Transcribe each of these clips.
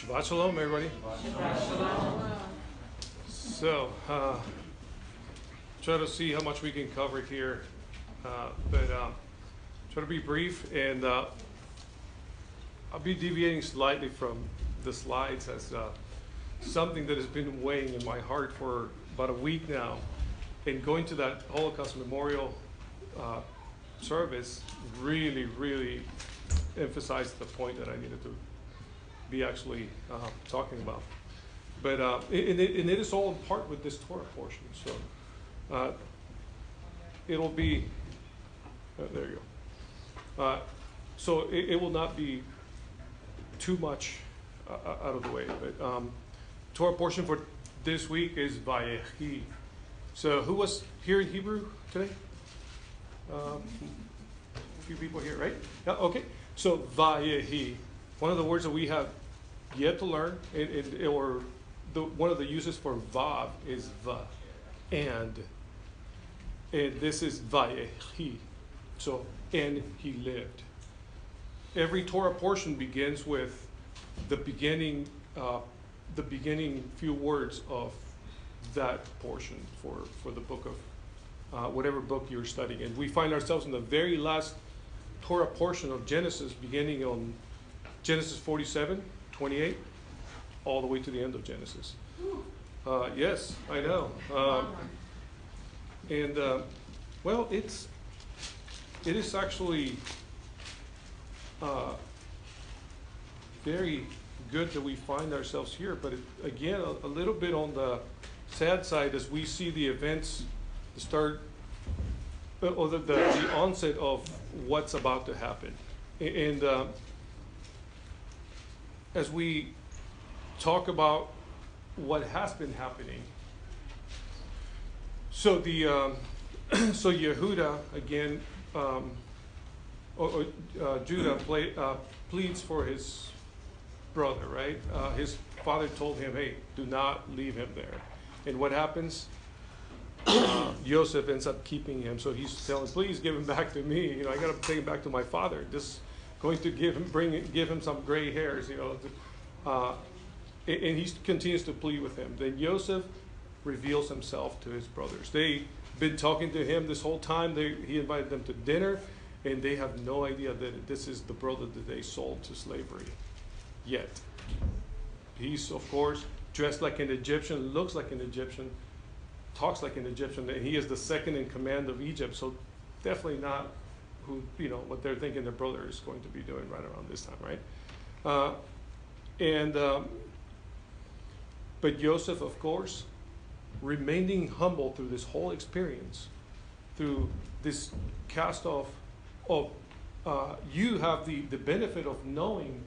Shabbat Shalom, everybody. Shabbat Shalom. So, try to see how much we can cover here, but try to be brief, and I'll be deviating slightly from the slides as something that has been weighing in my heart for about a week now. And going to that Holocaust Memorial service really emphasized the point that I needed to be actually talking about. But and it is all in part with this Torah portion. So it'll be, there you go. So it will not be too much out of the way. But Torah portion for this week is Vayechi. So who was here in Hebrew today? A few people here, right? Yeah, okay. So Vayechi, one of the words that we have yet to learn, one of the uses for vav is va, and this is Vayechi. So, and he lived. Every Torah portion begins with the beginning few words of that portion for the book of whatever book you're studying. And we find ourselves in the very last Torah portion of Genesis, beginning on Genesis 47:28, all the way to the end of Genesis. Yes, I know. Well, it is actually very good that we find ourselves here, but again, a little bit on the sad side as we see the events start, or the onset of what's about to happen. And as we talk about what has been happening, so so Yehuda again, Judah pleads for his brother, right? His father told him, "Hey, do not leave him there." And what happens? Joseph ends up keeping him, so he's telling, "Please give him back to me. You know, I got to take him back to my father. Just going to give him some gray hairs, you know." And he continues to plead with him. Then Joseph reveals himself to his brothers. They've been talking to him this whole time. He invited them to dinner, and they have no idea that this is the brother that they sold to slavery yet. He's, of course, dressed like an Egyptian, looks like an Egyptian, talks like an Egyptian, and he is the second in command of Egypt. So definitely not what they're thinking their brother is going to be doing right around this time, right? But Joseph, of course, remaining humble through this whole experience, through this cast off of, you have the benefit of knowing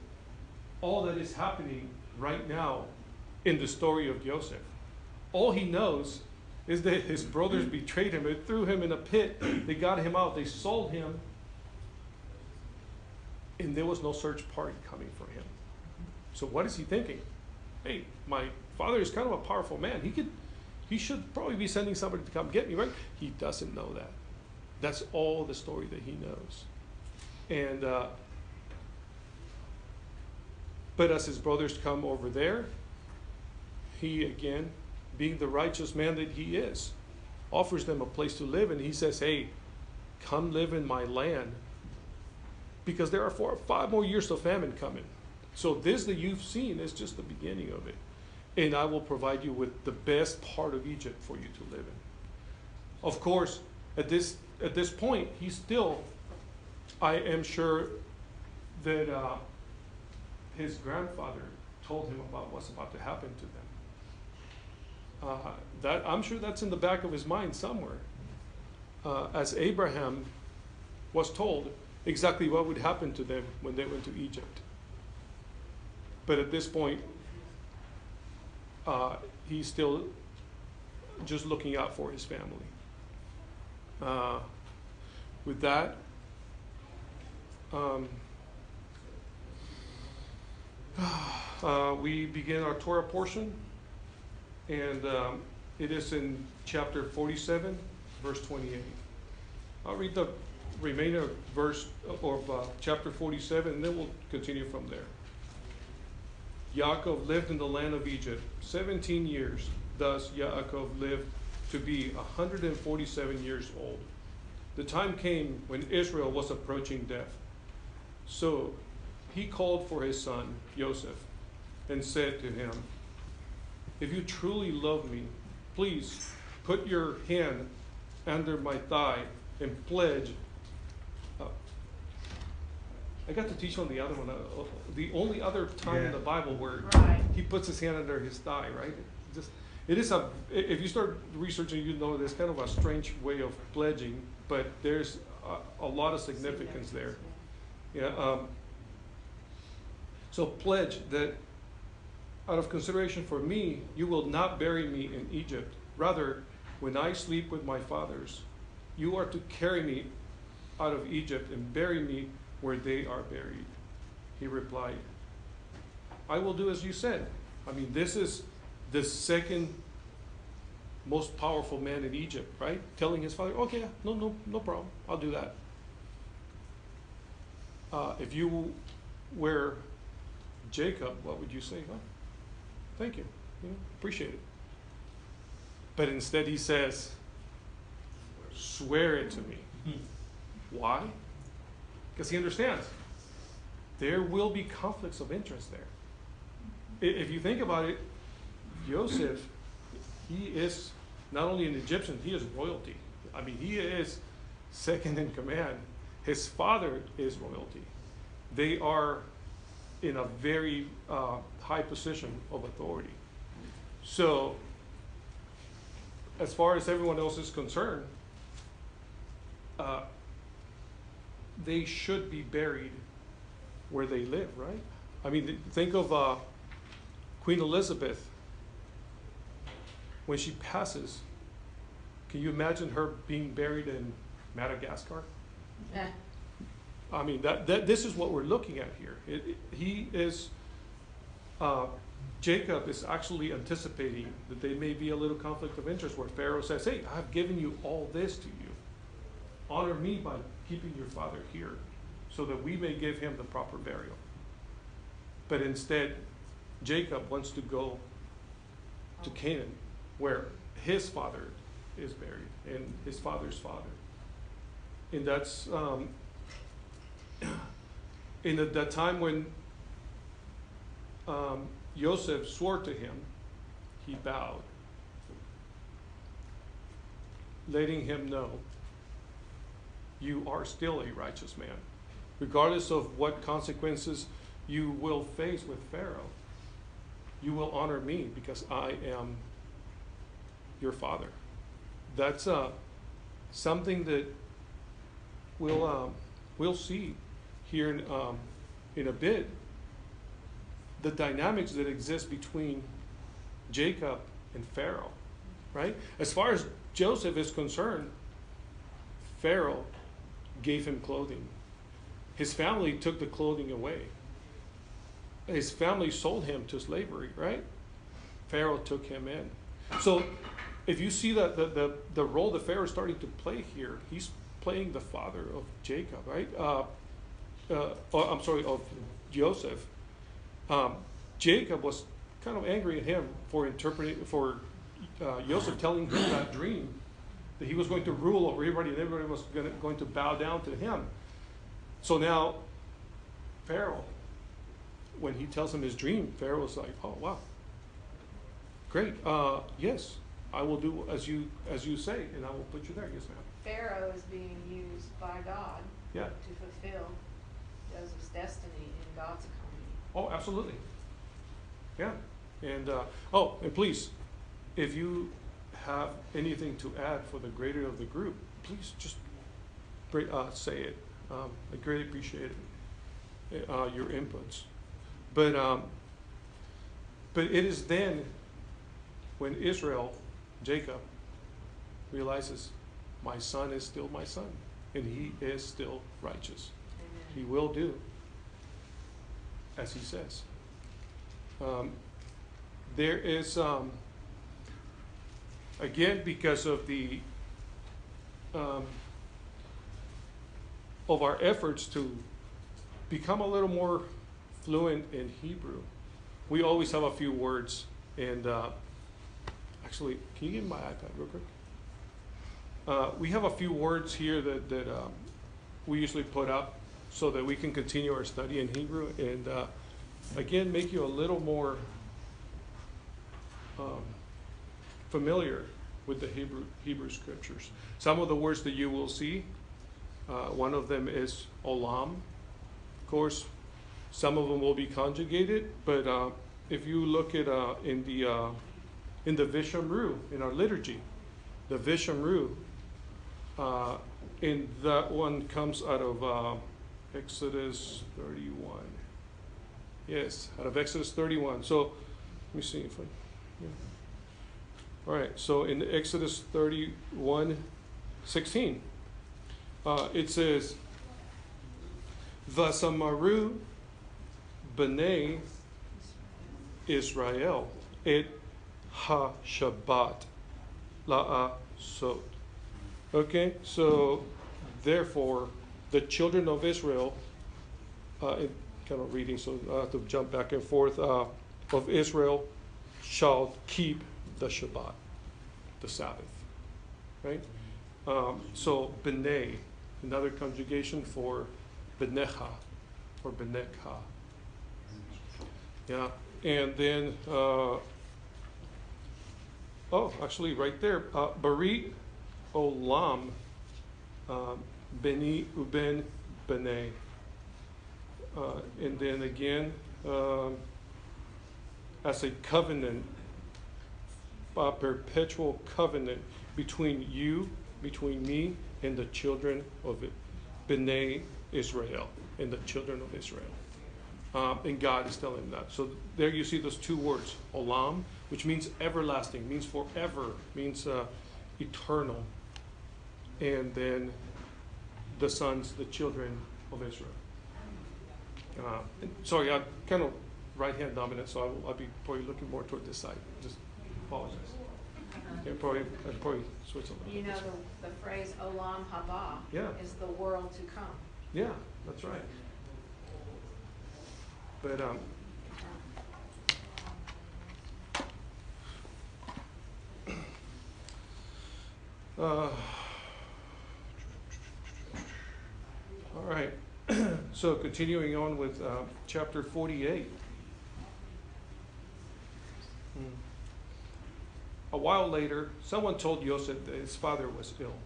all that is happening right now in the story of Joseph. All he knows is that his brothers betrayed him. They threw him in a pit. They got him out. They sold him. And there was no search party coming for him. So what is he thinking? Hey, my father is kind of a powerful man. He should probably be sending somebody to come get me, right? He doesn't know that. That's all the story that he knows. And but as his brothers come over there, he again, being the righteous man that he is, offers them a place to live, and he says, "Hey, come live in my land, because there are 4 or 5 more years of famine coming. So this that you've seen is just the beginning of it. And I will provide you with the best part of Egypt for you to live in." Of course, at this point, he's still, I am sure that his grandfather told him about what's about to happen to them. I'm sure that's in the back of his mind somewhere. As Abraham was told exactly what would happen to them when they went to Egypt. But at this point, he's still just looking out for his family. With that, we begin our Torah portion, and it is in chapter 47, verse 28. I'll read the remainder verse of chapter 47, and then we'll continue from there. Yaakov lived in the land of Egypt 17 years. Thus Yaakov lived to be 147 years old. The time came when Israel was approaching death. So he called for his son, Joseph, and said to him, "If you truly love me, please put your hand under my thigh and pledge." I got to teach on the other one. The only other time in the Bible where he puts his hand under his thigh, right? If you start researching, you know there's kind of a strange way of pledging, but there's a lot of significance there. Yeah. So pledge that out of consideration for me, you will not bury me in Egypt. Rather, when I sleep with my fathers, you are to carry me out of Egypt and bury me where they are buried. He replied, "I will do as you said." I mean, this is the second most powerful man in Egypt, right? Telling his father, "Okay, no problem. I'll do that." If you were Jacob, what would you say? "Oh, thank you. Appreciate it." But instead he says, "Swear it to me." Why? Because he understands there will be conflicts of interest there. If you think about it, Joseph, he is not only an Egyptian, he is royalty. I mean, he is second in command. His father is royalty. They are in a very high position of authority. So, as far as everyone else is concerned, they should be buried where they live, right? I mean, think of Queen Elizabeth. When she passes, can you imagine her being buried in Madagascar? Yeah. I mean, this is what we're looking at here. Jacob is actually anticipating that there may be a little conflict of interest where Pharaoh says, "Hey, I've given you all this to you. Honor me by keeping your father here so that we may give him the proper burial." But instead, Jacob wants to go to Canaan, where his father is buried and his father's father. And that's in the time when Joseph swore to him, he bowed, letting him know, you are still a righteous man. Regardless of what consequences you will face with Pharaoh, you will honor me because I am your father. That's something that we'll see here in a bit. The dynamics that exist between Jacob and Pharaoh, right? As far as Joseph is concerned, Pharaoh gave him clothing. His family took the clothing away. His family sold him to slavery, right? Pharaoh took him in. So if you see that the role that Pharaoh is starting to play here, he's playing the father of Jacob, right? Of Joseph. Jacob was kind of angry at him for Joseph telling him that dream, that he was going to rule over everybody and everybody was going to bow down to him. So now Pharaoh, when he tells him his dream, Pharaoh's like, "Oh, wow, great, yes, I will do as you say, and I will put you there." Yes, ma'am. Pharaoh is being used by God to fulfill Joseph's destiny in God's economy. Oh, absolutely. Yeah. And and please, if you have anything to add for the greater of the group, please just say it. I greatly appreciate it, your inputs. But it is then when Jacob, realizes my son is still my son, and he is still righteous. Amen. He will do as he says. There is, again, because of of our efforts to become a little more fluent in Hebrew, we always have a few words. And actually, can you give me my iPad real quick? We have a few words here that we usually put up so that we can continue our study in Hebrew and again make you a little more familiar with the Hebrew scriptures. Some of the words that you will see, one of them is olam. Of course, some of them will be conjugated, but if you look at in the Vishamru, in our liturgy, the Vishamru, and that one comes out of Exodus 31. Yes, out of Exodus 31. So let me see if I. Yeah. All right. So in Exodus 31:16, it says, "Vasamaru b'nei Israel et ha-Shabbat la'asot." Okay, so therefore, the children of Israel, kind of reading, so I have to jump back and forth, of Israel shall keep the Shabbat, the Sabbath, right? So b'nei, another conjugation for b'necha or b'nekha. Yeah, and then, actually right there, Bari Olam Beni Uben Bene. And then again, as a covenant, a perpetual covenant between you, between me, and the children of it, B'nai Israel, and the children of Israel. And God is telling them that. So there you see those two words, olam, which means everlasting, means forever, means eternal. And then the sons, the children of Israel. Sorry, I'm kind of right-hand dominant, so I'll be probably looking more toward this side. Just apologize. I'll probably switch a little. You know the phrase olam haba is the world to come. Yeah, that's right. But all right. So continuing on with chapter 48. A while later, someone told Joseph that his father was ill.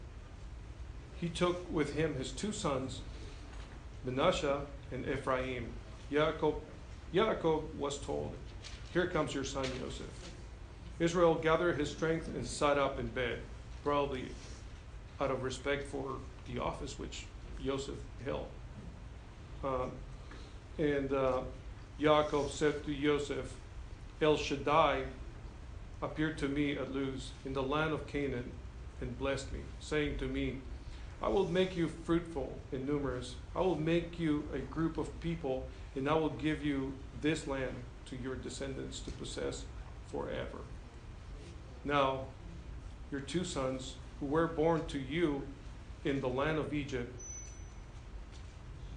He took with him his two sons, Manasseh and Ephraim. Yaakov was told, "Here comes your son Joseph." Israel gathered his strength and sat up in bed, probably out of respect for the office which Joseph held. And Yaakov said to Joseph, "El Shaddai appeared to me at Luz in the land of Canaan and blessed me, saying to me, I will make you fruitful and numerous. I will make you a group of people, and I will give you this land to your descendants to possess forever. Now, your two sons, who were born to you in the land of Egypt,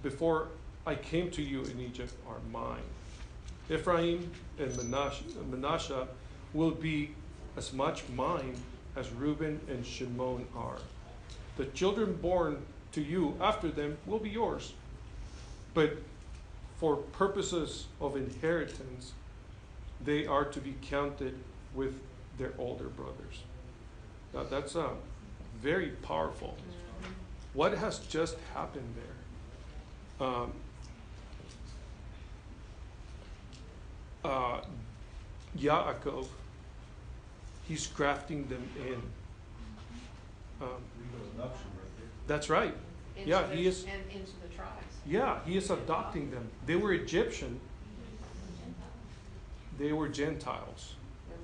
before I came to you in Egypt, are mine. Ephraim and Manasseh will be as much mine as Reuben and Shimon are. The children born to you after them will be yours. But for purposes of inheritance, they are to be counted with their older brothers." Now that's very powerful. What has just happened there? Yaakov, he's grafting them in. That's right. He is. And into the tribes. Yeah, he is adopting them. They were Egyptian. They were Gentiles.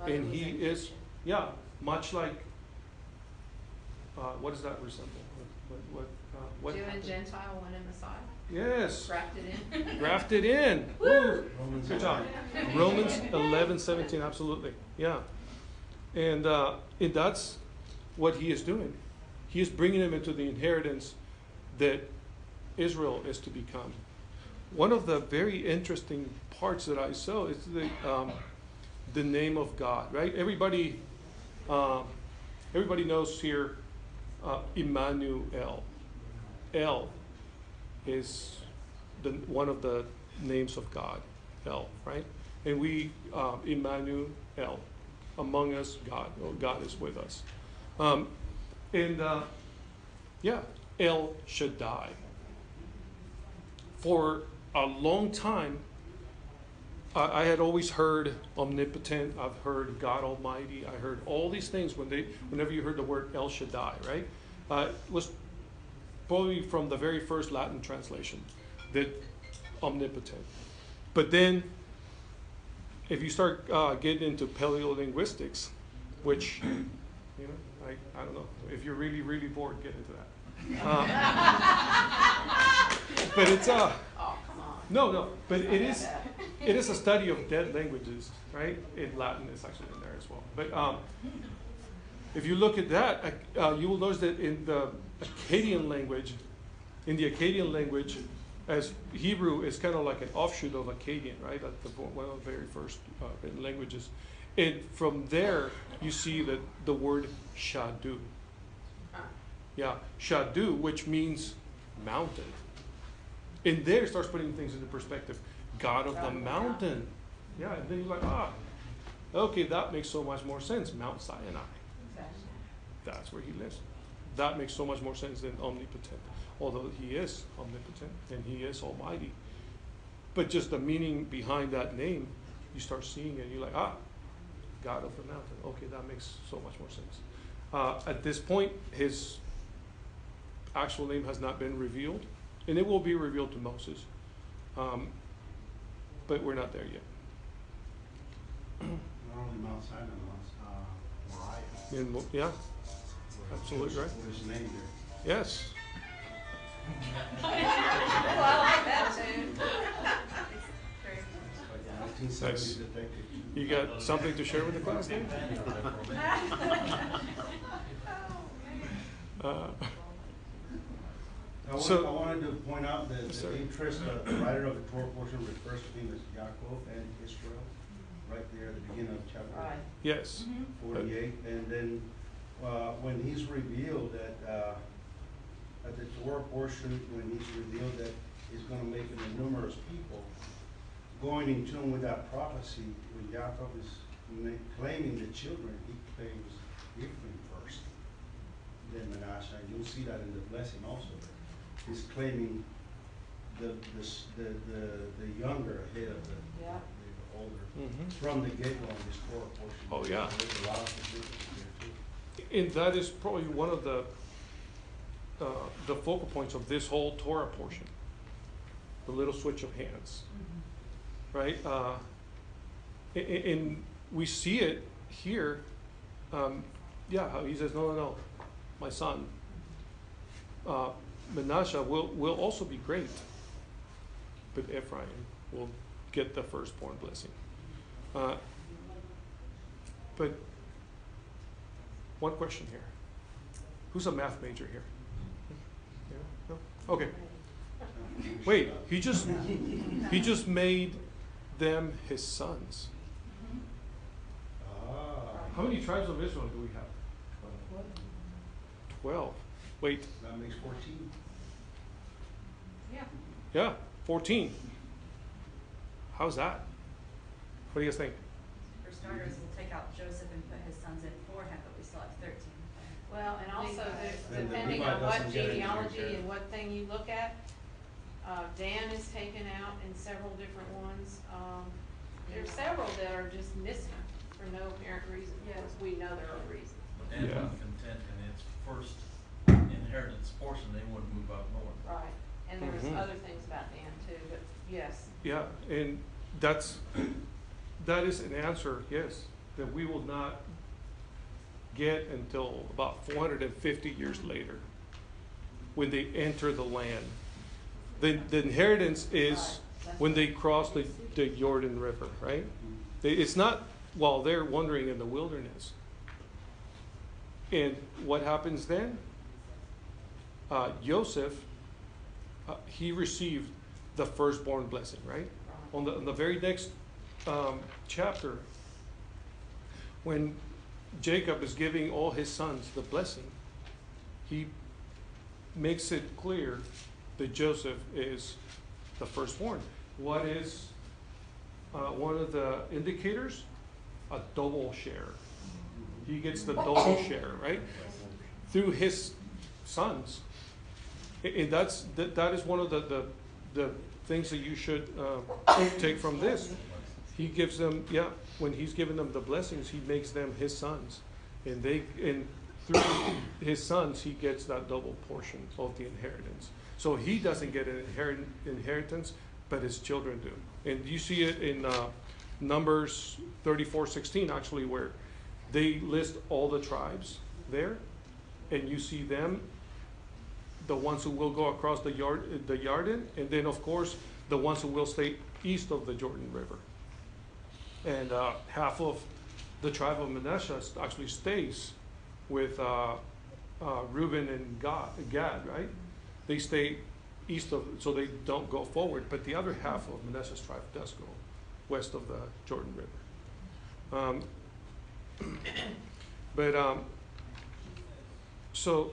And he is, much like, what does that resemble? What Jew and happened? Gentile, one in the side. Yes. Grafted in. Grafted in. Woo. Good job. Romans 11:17, absolutely. Yeah. And that's what he is doing. He is bringing them into the inheritance that Israel is to become. one of the very interesting parts that I saw is the name of God, right? Everybody knows here Emmanuel. El is one of the names of God, El, right? And we, Emmanuel, among us, God. Well, God is with us. El Shaddai. For a long time, I had always heard omnipotent. I've heard God Almighty. I heard all these things whenever you heard the word El Shaddai, right? It was probably from the very first Latin translation, that omnipotent. But then, if you start getting into paleolinguistics, which, I don't know, if you're really, really bored, get into that. But it's Oh, come on. no, but it is a study of dead languages, right? In Latin, it's actually in there as well. But if you look at that, you will notice that in the Akkadian language, as Hebrew is kind of like an offshoot of Akkadian, right? That's one of the very first written languages. And from there, you see that the word Shadu. Yeah, Shadu, which means mountain. And there it starts putting things into perspective. God of the mountain. Yeah, and then you're like, okay, that makes so much more sense. Mount Sinai. That's where he lives. That makes so much more sense than omnipotent. Although he is omnipotent and he is almighty. But just the meaning behind that name, you start seeing it, and you're like, God of the mountain. Okay, that makes so much more sense. At this point, his actual name has not been revealed, and it will be revealed to Moses. But we're not there yet. Not only Mount Sinai, Moriah. Yeah, absolutely right. What is named there? Yes. Oh, I like that too. Nice. You got something to share with the class, Dave? I wanted to point out that the interest of the writer of the Torah portion refers to him as Yaakov and Israel, right there at the beginning of chapter Yes. 48. And then when he's revealed that at the Torah portion, when he's revealed that he's going to make him a numerous people, going in tune with that prophecy, when Yaakov is claiming the children, he claims Ephraim first, then Manasseh. And you'll see that in the blessing also. He's claiming the younger ahead of the older from the get-go in this Torah portion. Oh, yeah. There's a lot of significance there too. And that is probably one of the focal points of this whole Torah portion, the little switch of hands, right? And we see it here. How he says, no, my son, Manasseh will also be great, but Ephraim will get the firstborn blessing. But one question here. Who's a math major here? Yeah? No? Okay. Wait, he just made them his sons. How many tribes of Israel do we have? 12. Wait. That makes 14. Yeah, 14. How's that? What do you guys think? For starters, we'll take out Joseph and put his sons in for him, but we still have 13. Well, and also And depending Levi on what doesn't get anything genealogy there. and what thing you look at, Dan is taken out in several different ones. There's several that are just missing for no apparent reason, because we know there are reasons. But Dan Yeah. wasn't content in its first inheritance portion, they wouldn't move up north. Right, and there was Mhm. other things about Dan too, but yes. Yeah, and that is an answer, yes, that we will not get until about 450 years later, when they enter the land. The inheritance is when they cross the Jordan River, right? It's not while they're wandering in the wilderness. And what happens then? Joseph, he received the firstborn blessing, right? On the very next chapter, when Jacob is giving all his sons the blessing, he makes it clear that Joseph is the firstborn. What is one of the indicators? A double share. He gets the double share, right? Through his sons. And that is one of the things that you should take from this. He gives them, when he's giving them the blessings, he makes them his sons. And through his sons, he gets that double portion of the inheritance. So he doesn't get an inheritance, but his children do. And you see it in Numbers 34:16, actually, where they list all the tribes there, and you see them, the ones who will go across the Jordan, and then of course the ones who will stay east of the Jordan River. And half of the tribe of Manasseh actually stays with Reuben and Gad, right? They stay east of, so they don't go forward. But the other half of Manasseh's tribe does go west of the Jordan River. So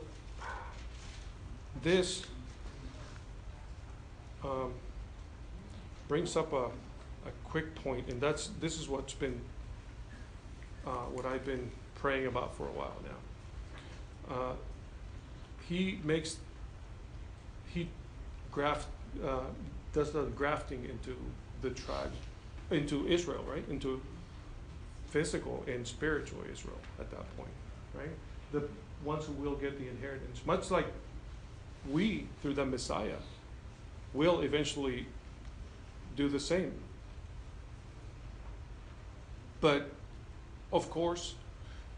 this brings up a quick point, and this is what's been what I've been praying about for a while now. He does the grafting into the tribe, into Israel, right? Into physical and spiritual Israel at that point, right? The ones who will get the inheritance, much like we, through the Messiah, will eventually do the same. But of course,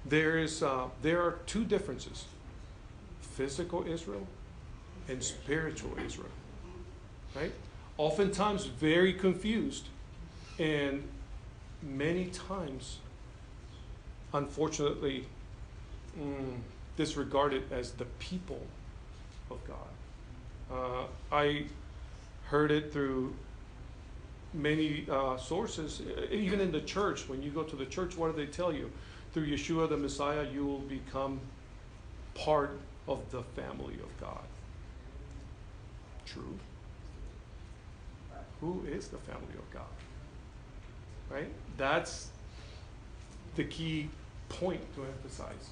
there are two differences: physical Israel and spiritual Israel, right? Oftentimes very confused, and many times, unfortunately, disregarded as the people of God. I heard it through many sources, even in the church. When you go to the church, what do they tell you? Through Yeshua the Messiah, you will become part of the family of God. True. Who is the family of God? Right? That's the key point to emphasize.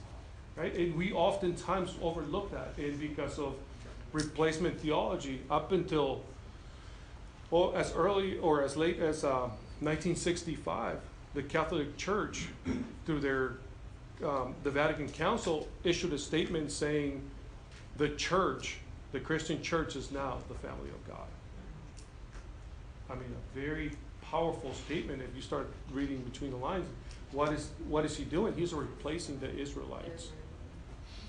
Right? And we oftentimes overlook that, and because of replacement theology, up until, well, as early or as late as 1965, the Catholic Church, through their the Vatican Council, issued a statement saying the church, the Christian church, is now the family of God. I mean, a very powerful statement. If you start reading between the lines, what is he doing? He's replacing the Israelites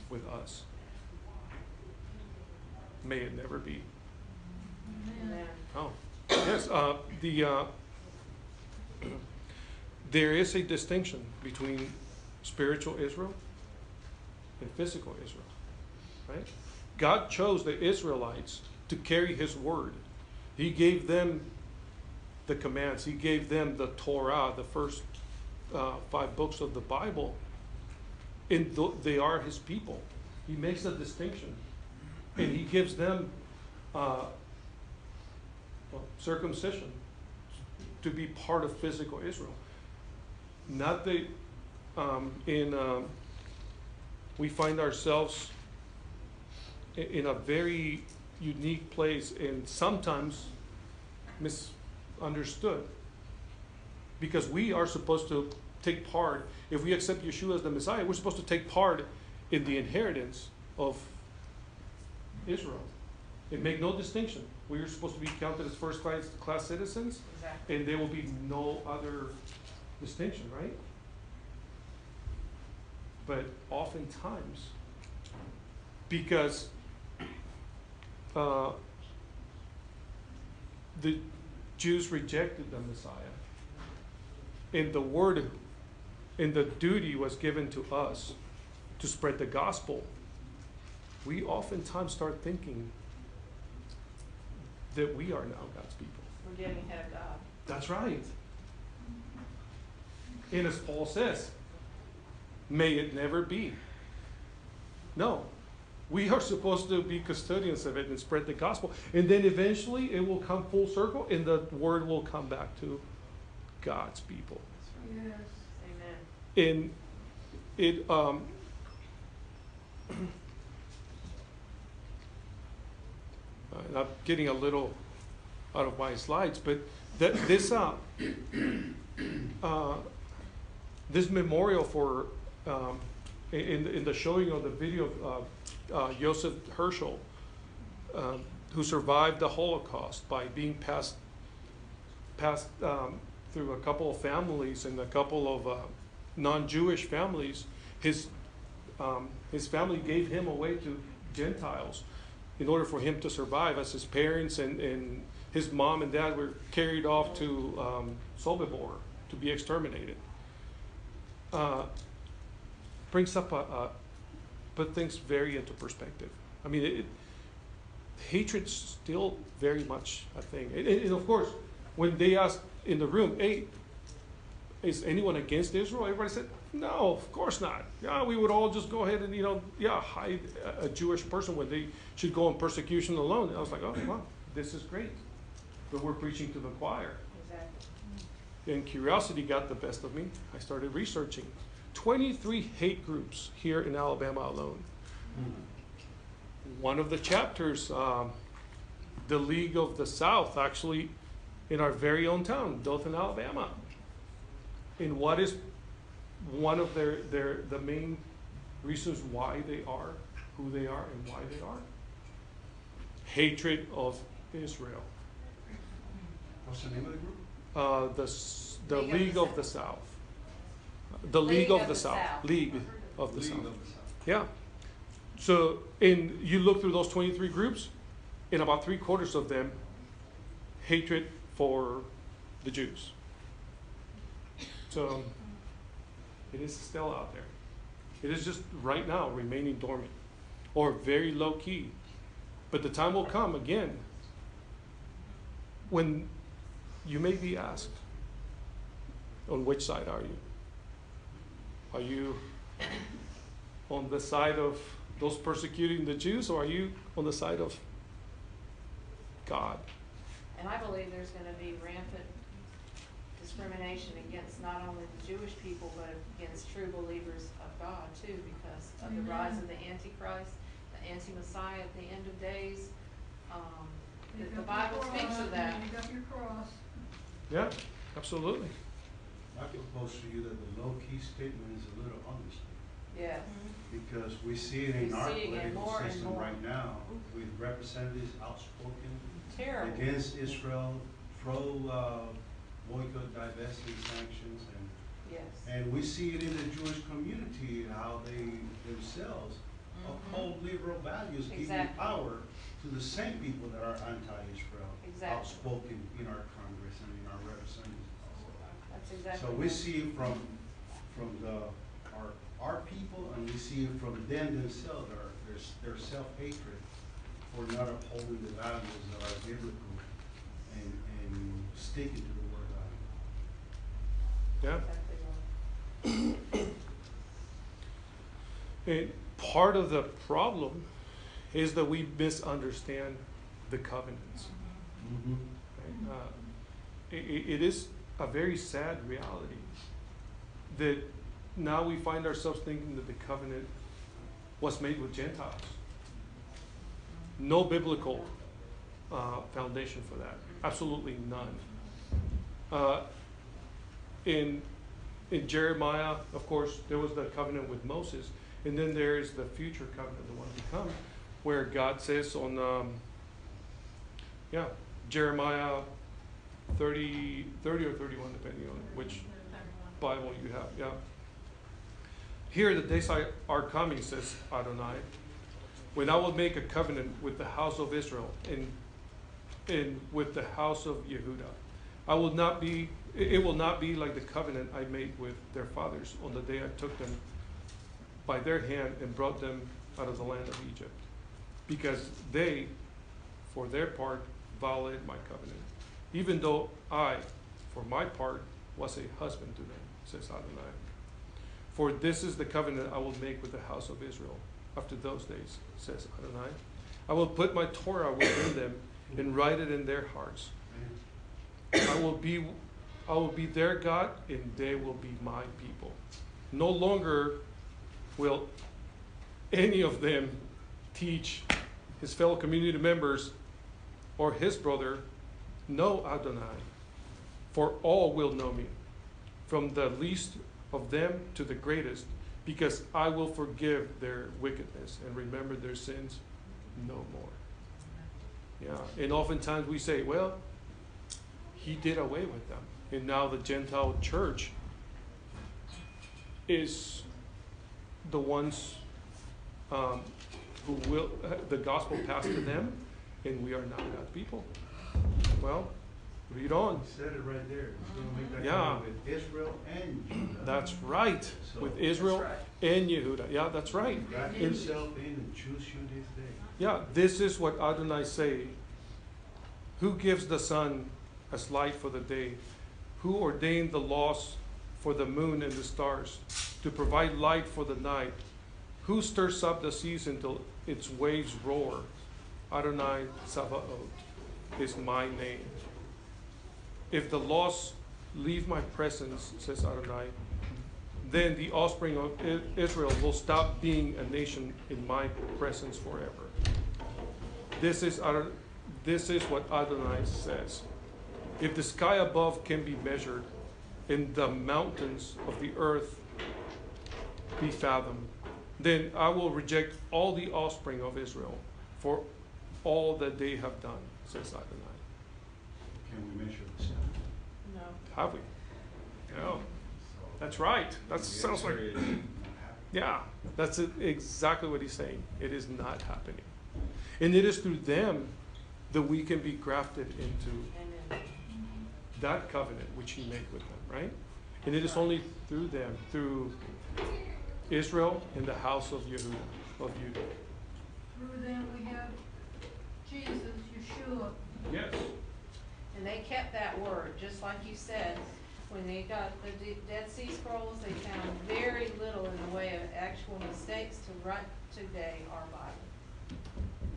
with us. May it never be. Amen. Oh, yes. There is a distinction between spiritual Israel and physical Israel, right? God chose the Israelites to carry his word. He gave them the commands. He gave them the Torah, the first 5 books of the Bible. And they are his people. He makes a distinction. And he gives them circumcision to be part of physical Israel. Not that we find ourselves in a very unique place and sometimes misunderstood, because we are supposed to take part. If we accept Yeshua as the Messiah, we're supposed to take part in the inheritance of Israel and make no distinction. We are supposed to be counted as first-class citizens, Exactly. and there will be no other distinction, right? But oftentimes, because the Jews rejected the Messiah, and the word and the duty was given to us to spread the gospel, we oftentimes start thinking that we are now God's people. We're getting ahead of God. That's right. And as Paul says, may it never be. No. We are supposed to be custodians of it and spread the gospel. And then eventually it will come full circle and the word will come back to God's people. Yes. Amen. And it, I'm getting a little out of my slides, but this memorial for in the showing of the video of Joseph Herschel, who survived the Holocaust by being passed through a couple of families and a couple of non-Jewish families. His family gave him away to Gentiles in order for him to survive, as his parents and his mom and dad were carried off to Sobibor to be exterminated. Brings up put things very into perspective. I mean, hatred's still very much a thing. And of course, when they asked in the room, hey, is anyone against Israel? Everybody said, no, of course not. Yeah, we would all just go ahead and, hide a Jewish person when they should go on persecution alone. I was like, oh, wow, this is great. But we're preaching to the choir. Exactly. And curiosity got the best of me. I started researching. 23 hate groups here in Alabama alone. One of the chapters, the League of the South, actually in our very own town, Dothan, Alabama. And what is one of the main reasons why they are who they are and why they are? Hatred of Israel. What's the name of the group? The League of the South. The League of the South. League of the South. Yeah. So, and you look through those 23 groups, and about 3/4 of them, hatred for the Jews. So, it is still out there. It is just right now remaining dormant, or very low key. But the time will come again when you may be asked, on which side are you? Are you on the side of those persecuting the Jews, or are you on the side of God? And I believe there's going to be rampant discrimination against not only the Jewish people, but against true believers of God too, because of the rise of the Antichrist, the anti-Messiah at the end of days. The Bible speaks of that. You got your cross. Yeah, absolutely. I propose to you that the low-key statement is a little understatement. Yes. Because we see it in We our see it political more and system more. right now, with representatives outspoken Terrible. against Israel, boycott, divesting sanctions, Yes. and we see it in the Jewish community, how they themselves uphold liberal values, giving Exactly. power to the same people that are anti-Israel, Exactly. outspoken in our Congress and in our representatives. That's exactly. So we see it from our people, and we see it from them themselves, their self-hatred for not upholding the values that are biblical and sticking to the word of God. Yeah. Exactly right. And part of the problem is that we misunderstand the covenants. Right? It is a very sad reality that now we find ourselves thinking that the covenant was made with Gentiles. No biblical foundation for that. Absolutely none. In Jeremiah, of course, there was the covenant with Moses, and then there is the future covenant, the one to come, where God says on, Jeremiah 30 or 31, depending on which Bible you have. Yeah. Here the days are coming, says Adonai, when I will make a covenant with the house of Israel and with the house of Yehudah. It will not be like the covenant I made with their fathers on the day I took them by their hand and brought them out of the land of Egypt. Because they, for their part, violated my covenant, even though I, for my part, was a husband to them, says Adonai. For this is the covenant I will make with the house of Israel after those days, says Adonai. I will put my Torah within them and write it in their hearts. I will be their God, and they will be my people. No longer will any of them teach his fellow community members or his brother, know Adonai, for all will know me, from the least of them to the greatest, because I will forgive their wickedness and remember their sins no more. Yeah, and oftentimes we say, well, he did away with them, and now the Gentile church is the ones who will the gospel pass to them, and we are not God's people. Well, read on. He said it right there. He's going to make that Yeah. covenant with Israel and Judah. That's right. So- With Israel That's and Yehuda. Yeah, that's right. Wrap And- yourself in and choose you this day. Yeah, this is what Adonai say. Who gives the sun as light for the day? Who ordained the laws for the moon and the stars to provide light for the night? Who stirs up the seas until its waves roar? Adonai Sabaoth is my name. If the laws leave my presence, says Adonai, then the offspring of Israel will stop being a nation in my presence forever. This is what Adonai says. If the sky above can be measured, and the mountains of the earth be fathomed, then I will reject all the offspring of Israel for all that they have done, says Adonai. Can we measure the sun? No. Have we? No. That's right. That sounds like, yeah, that's exactly what he's saying. It is not happening. And it is through them that we can be grafted into Amen. that covenant which he made with them, right? And it is only through them, through Israel and the house of Yehuda, of Judah. Through them we have Jesus, Yeshua. Yes. And they kept that word, just like you said. When they got the Dead Sea Scrolls, they found very little in the way of actual mistakes to write today our Bible.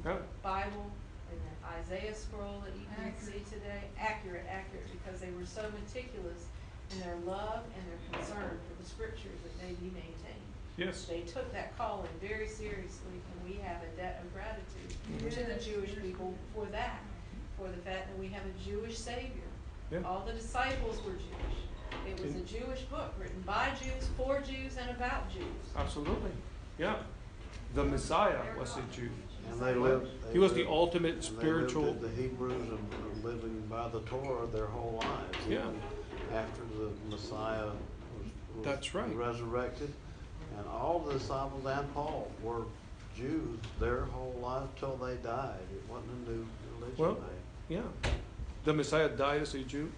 Yeah. Bible and the Isaiah scroll that you can see today, accurate, because they were so meticulous in their love and their concern for the scriptures that they be maintained. Yes. They took that calling very seriously, and we have a debt of gratitude to the Jewish people for that, for the fact that we have a Jewish Savior. Yeah. All the disciples were Jewish. It was a Jewish book written by Jews, for Jews, and about Jews. Absolutely. Yeah. The Messiah was a Jew. And they lived. He was the ultimate and spiritual. They lived the Hebrews and living by the Torah their whole lives. Yeah. Even after the Messiah was That's right. resurrected, and all the disciples and Paul were Jews their whole life till they died. It wasn't a new religion. Well, yeah. The Messiah died as a Jew,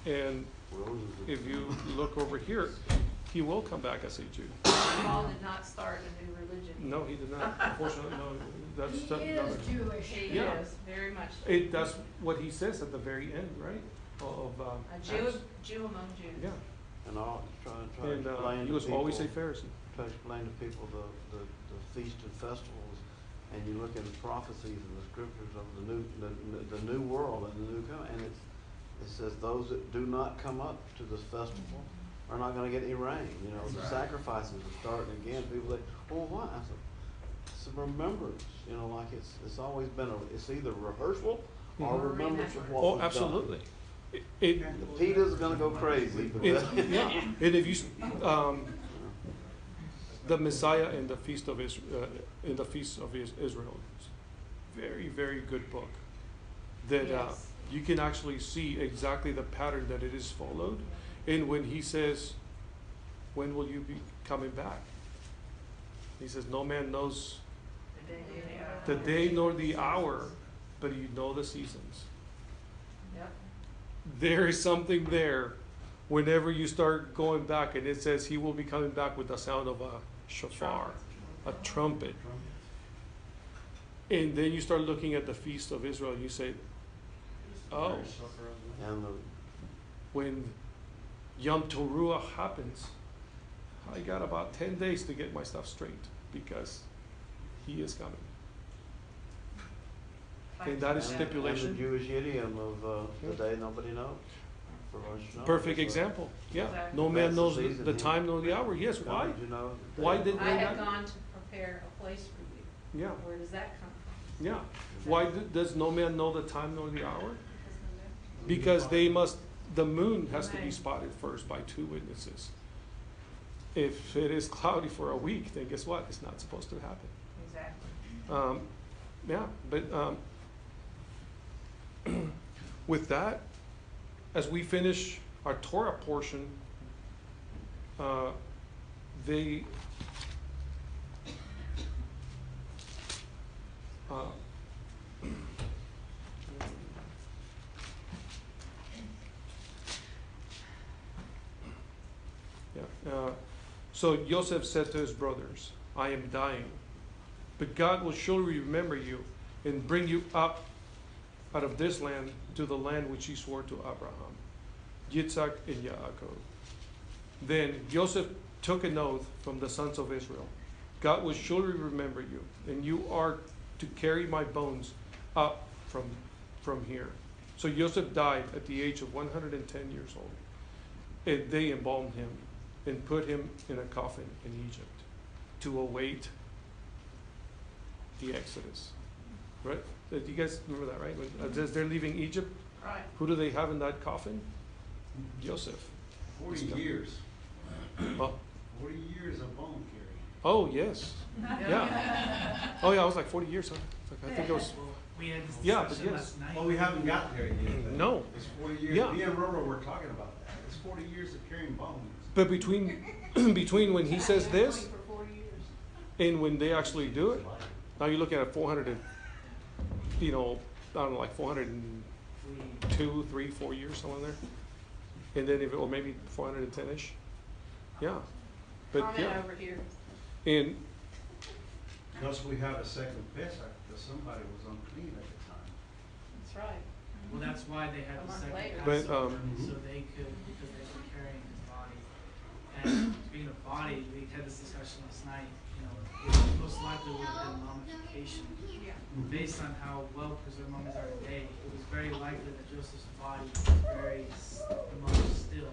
and if you look over here, he will come back as a Jew. Paul did not start a new religion. No, he did not. Unfortunately, no. That's He that, is Jewish. He Yeah. is, very much. That's what he says at the very end, right? Of A Acts. Jew among Jews. Yeah. And all try And to explain he to was people, always a Pharisee. try to explain to people the feast and festivals, and you look in the prophecies and the scriptures of the new world and the new covenant, and it says those that do not come up to this festival are not going to get any rain. You know, the sacrifices are starting again. People say, "Well, why?" I said, "It's a remembrance. You know, like it's always been it's either rehearsal or Mhm. remembrance of what Oh, was absolutely. done." It, The PETA's going to go crazy. yeah. And if you the Messiah in the feast of Israel, Israel, is very, very good book. That Yes. you can actually see exactly the pattern that it is followed. And when he says, "When will you be coming back?" He says, "No man knows the day nor the hour, but you know the seasons." Yep. There is something there whenever you start going back, and it says he will be coming back with the sound of a shofar, a trumpet. And then you start looking at the feast of Israel, and you say, Oh, And the, when Yom Teruah happens, I got about 10 days to get my stuff straight because he is coming. And that is and stipulation. the Jewish idiom of the day nobody knows. For Rosh Hashanah. Perfect So example. Yeah. Exactly. No man That's the knows season, the yeah. time nor the hour. Yes. How Why? would you know the Why day? did I they have not? gone to prepare a place for you. Yeah. Where does that come from? Yeah. Why does no man know the time nor the hour? Because Because they must. The moon has to be spotted first by 2 witnesses. If it is cloudy for a week, then guess what? It's not supposed to happen. Exactly. Yeah, but with that, as we finish our Torah portion, they so Joseph said to his brothers, I am dying, but God will surely remember you and bring you up out of this land to the land which he swore to Abraham, Yitzhak, and Yaakov. Then Joseph took an oath from the sons of Israel. God will surely remember you, and you are to carry my bones up from here. So Joseph died at the age of 110 years old. And they embalmed him and put him in a coffin in Egypt to await the Exodus. Right? Do you guys remember that, right? When, as they're leaving Egypt, Right. who do they have in that coffin? Joseph. 40 years. Oh, 40 years of bone carrying. oh yes. Yeah. Oh yeah, I was like 40 years. Huh? I think it was. Well, we had this Yeah, but discussion yes. last night. Well, we haven't got there yet. but No. It's 40 years. Yeah. Me and Roro were talking about that. It's 40 years of carrying bones. But between when he says this For 40 years. and when they actually do it, now you're looking at 400 and, I don't know, like 402, 3, 4 years, somewhere in there. And then or maybe 410-ish. Yeah. But Comment yeah. over here. And Plus, we have a second Pesach because somebody was unclean at the time. That's right. Well, that's why they had A the month second later. But, Passover, so they could, because they were carrying his body. And speaking of body, we had this discussion last night, it most likely would have been mummification. Yeah. Based on how well preserved mummies are today, it was very likely that Joseph's body was buried among still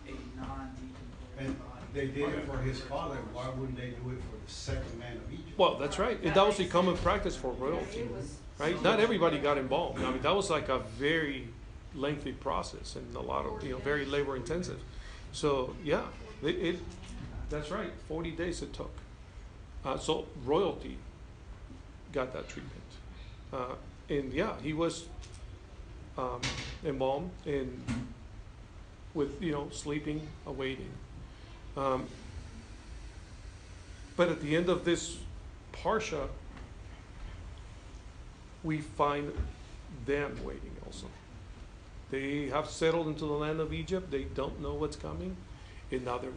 a non-decomposing And body. they did it for his father. Why wouldn't they do it for the second man of Egypt? well, that's right. And that was a common practice for royalty, It was right? Not everybody got embalmed. I mean, that was like a very lengthy process and a lot of, very labor intensive. So yeah, that's right. 40 days it took. So royalty got that treatment. And yeah, he was embalmed and with, sleeping, awaiting. But at the end of this parsha, we find them waiting also. They have settled into the land of Egypt. They don't know what's coming. And now they're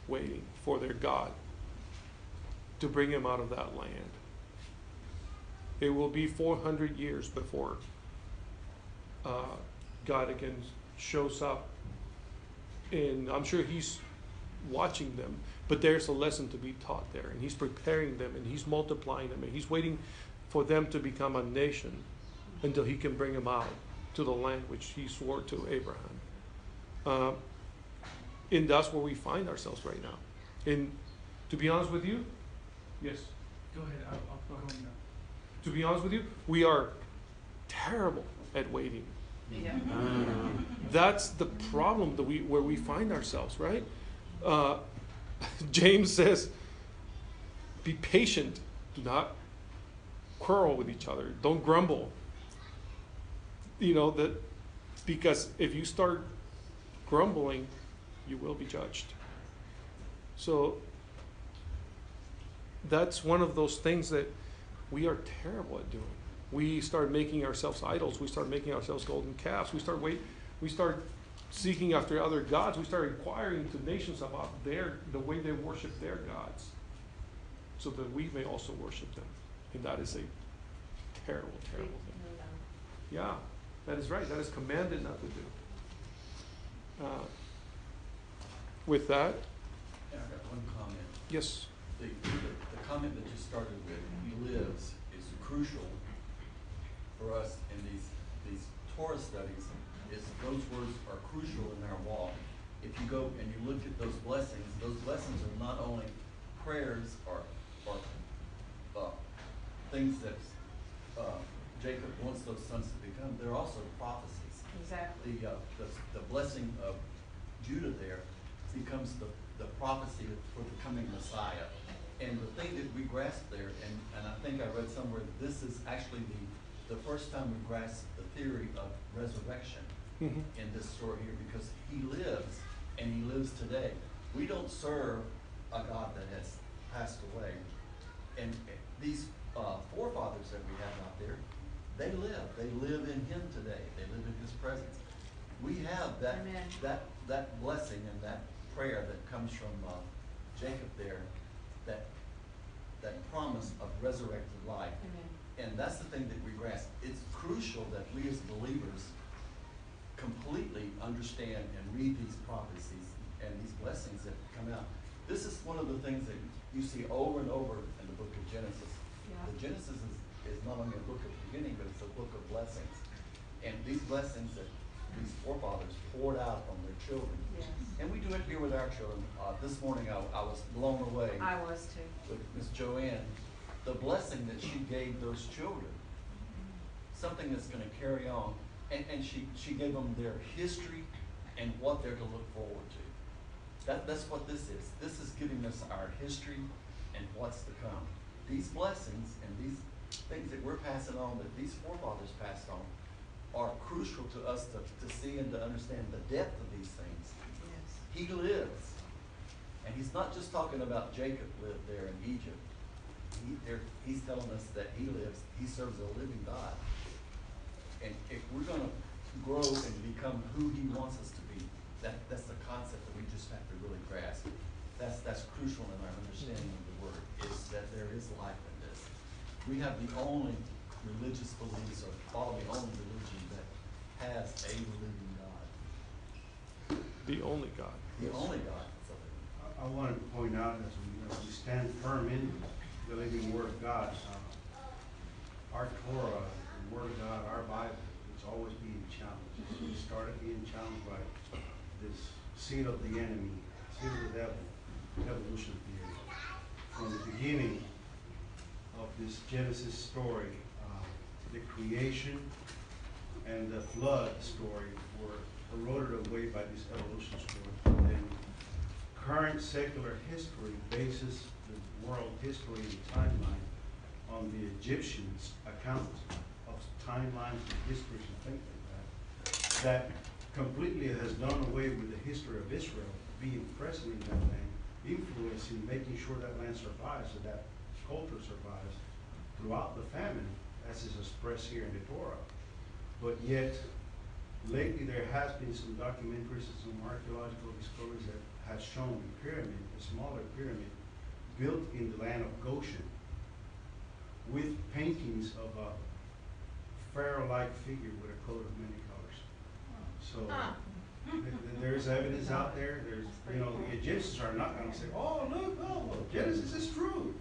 waiting for their God to bring him out of that land. It will be 400 years before God again shows up. And I'm sure he's watching them, but there's a lesson to be taught there. And he's preparing them and he's multiplying them and he's waiting for them to become a nation until he can bring them out to the land which he swore to Abraham. And that's where we find ourselves right now. And to be honest with you, yes, Go ahead, I'll go now. to be honest with you, we are terrible at waiting. Yeah. That's the problem that where we find ourselves, right? James says, be patient, do not quarrel with each other, don't grumble. That because if you start grumbling, you will be judged. So that's one of those things that we are terrible at doing. We start making ourselves idols. We start making ourselves golden calves. We start seeking after other gods. We start inquiring to nations about the way they worship their gods, so that we may also worship them. And that is a terrible, terrible thing. Yeah, that is right. That is commanded not to do. With that, Yeah, I got one comment. yes. The comment that you started with, he lives, is crucial for us in these Torah studies, is those words are crucial in our walk. If you go and you look at those blessings are not only prayers or things that Jacob wants those sons to become, they're also prophecies. Exactly. The blessing of Judah there becomes the prophecy for the coming Messiah. And the thing that we grasp there, and I think I read somewhere, that this is actually the first time we grasp the theory of resurrection Mhm. in this story here, because he lives, and he lives today. We don't serve a God that has passed away. And these forefathers that we have out there, they live in him today. They live in his presence. We have that Amen. that blessing and that prayer that comes from Jacob there, that promise of resurrected life. Amen. And that's the thing that we grasp. It's crucial that we as believers completely understand and read these prophecies and these blessings that come out. This is one of the things that you see over and over in the book of Genesis. Yeah. The Genesis is not only a book of beginning, but it's a book of blessings. And these blessings that these forefathers poured out on their children. Yes. And we do it here with our children. This morning I was blown away I was too. with Miss Joanne, the blessing that she gave those children. Something that's going to carry on. And she gave them their history and what they're to look forward to. That's what this is. This is giving us our history and what's to come. These blessings and these things that we're passing on, that these forefathers passed on, are crucial to us to see and to understand the depth of these things. Yes. He lives. And he's not just talking about Jacob lived there in Egypt. He's telling us that he lives, he serves a living God. And if we're going to grow and become who he wants us to be, that's the concept that we just have to really grasp. That's crucial in our understanding of the word, is that there is life in this. We have the only religious beliefs, or probably the only religion that has a living God. The only God. The only God. So I wanted to point out, as we stand firm in the living Word of God, our Torah, the Word of God, our Bible, it's always being challenged. We started being challenged by this seed of the enemy, seed of the devil, evolution theory. From the beginning of this Genesis story, the creation and the flood story were eroded away by this evolution story. And then current secular history bases the world history and timeline on the Egyptians' account of timelines and histories and things like that, that completely has done away with the history of Israel being present in that land, influencing, making sure that land survives and that culture survives throughout the famine, as is expressed here in the Torah. But yet, lately there has been some documentaries and some archaeological discoveries that has shown the pyramid, a smaller pyramid, built in the land of Goshen, with paintings of a pharaoh-like figure with a coat of many colors. So there's evidence out there. There's, the Egyptians are not going to say, "Oh, look, well, Genesis is true."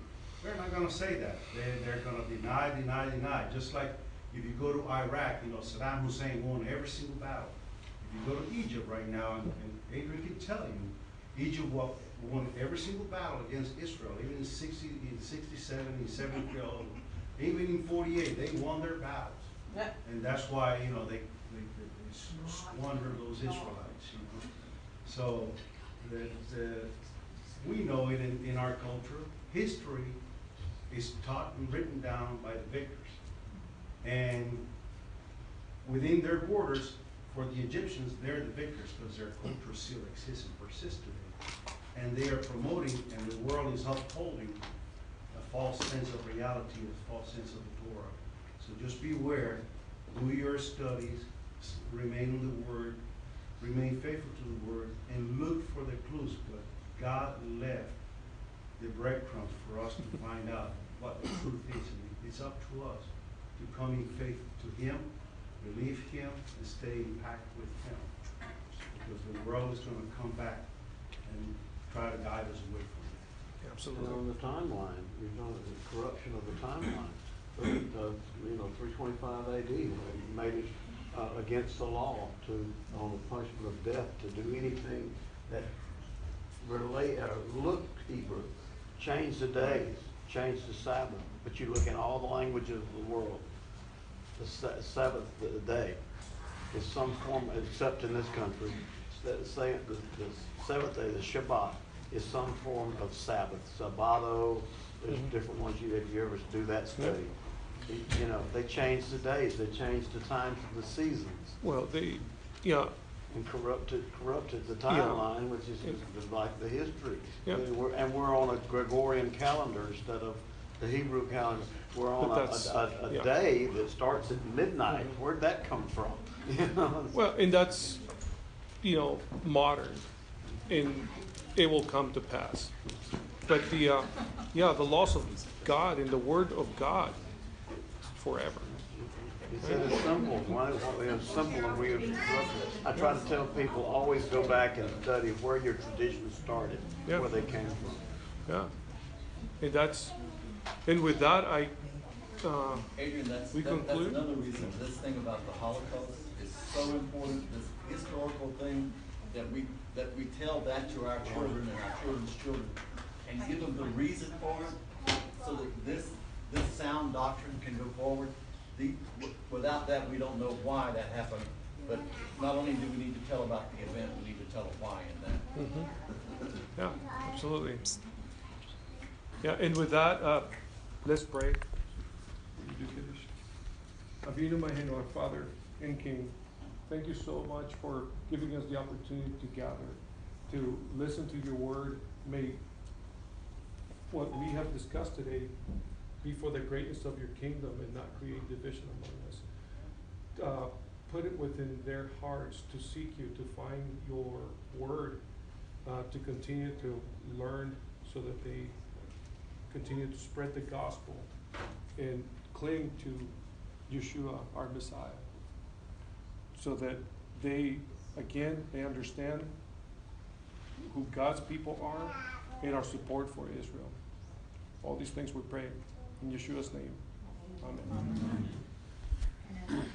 They're not going to say that. They're going to deny. Just like if you go to Iraq, Saddam Hussein won every single battle. If you go to Egypt right now, and Adrian can tell you, Egypt won every single battle against Israel, even in 67, in 70, even in 48, they won their battles. Yeah. And that's why, they squander those Israelites, So we know it in our culture. History is taught and written down by the victors. And within their borders, for the Egyptians, they're the victors because their culture still exists and persists today. And they are promoting, and the world is upholding, a false sense of reality, a false sense of the Torah. So just beware, do your studies, remain in the Word, remain faithful to the Word, and look for the clues. But God left the breadcrumbs for us to find out what the truth is. And it's up to us to come in faith to Him believe him and stay in pact with him. Because the world is gonna come back and try to guide us away from it. And Absolutely. on the timeline, you're talking the corruption of the timeline. You know, 325 AD, they made it against the law to, on the punishment of death, to do anything that looked Hebrew, change the days, change the Sabbath. But you look in all the languages of the world, the Sabbath day is some form, except in this country, the seventh day, the Shabbat, is some form of Sabbath. Sabbato, there's different ones. If you ever do that study, you know, they changed the days, they changed the times of the seasons, Well, yeah, and corrupted the timeline, which is like the history. Yeah. And we're on a Gregorian calendar instead of the Hebrew calendar. We're on a yeah. day that starts at midnight. Where'd that come from? You know? Well, and that's, modern, and it will come to pass. But the laws of God and the Word of God forever. He said it's simple. It's simple, and I try to tell people, always go back and study where your tradition started, Yeah. where they came from. Yeah, and with that, Adrian, that's conclude? another reason this thing about the Holocaust is so important, this historical thing, that we tell that to our children and our children's children, and give them the reason for it, so that this sound doctrine can go forward. Without that, we don't know why that happened, but not only do we need to tell about the event, we need to tell why in that. Yeah, absolutely. Yeah, and with that, let's pray. Avinu Mahenu, our Father and King, thank you so much for giving us the opportunity to gather, to listen to your word. May what we have discussed today be for the greatness of your kingdom and not create division among us. Put it within their hearts to seek you, to find your word, to continue to learn so that they continue to spread the gospel and cling to Yeshua, our Messiah, so that they understand who God's people are and our support for Israel. All these things we pray in Yeshua's name. Amen. Amen.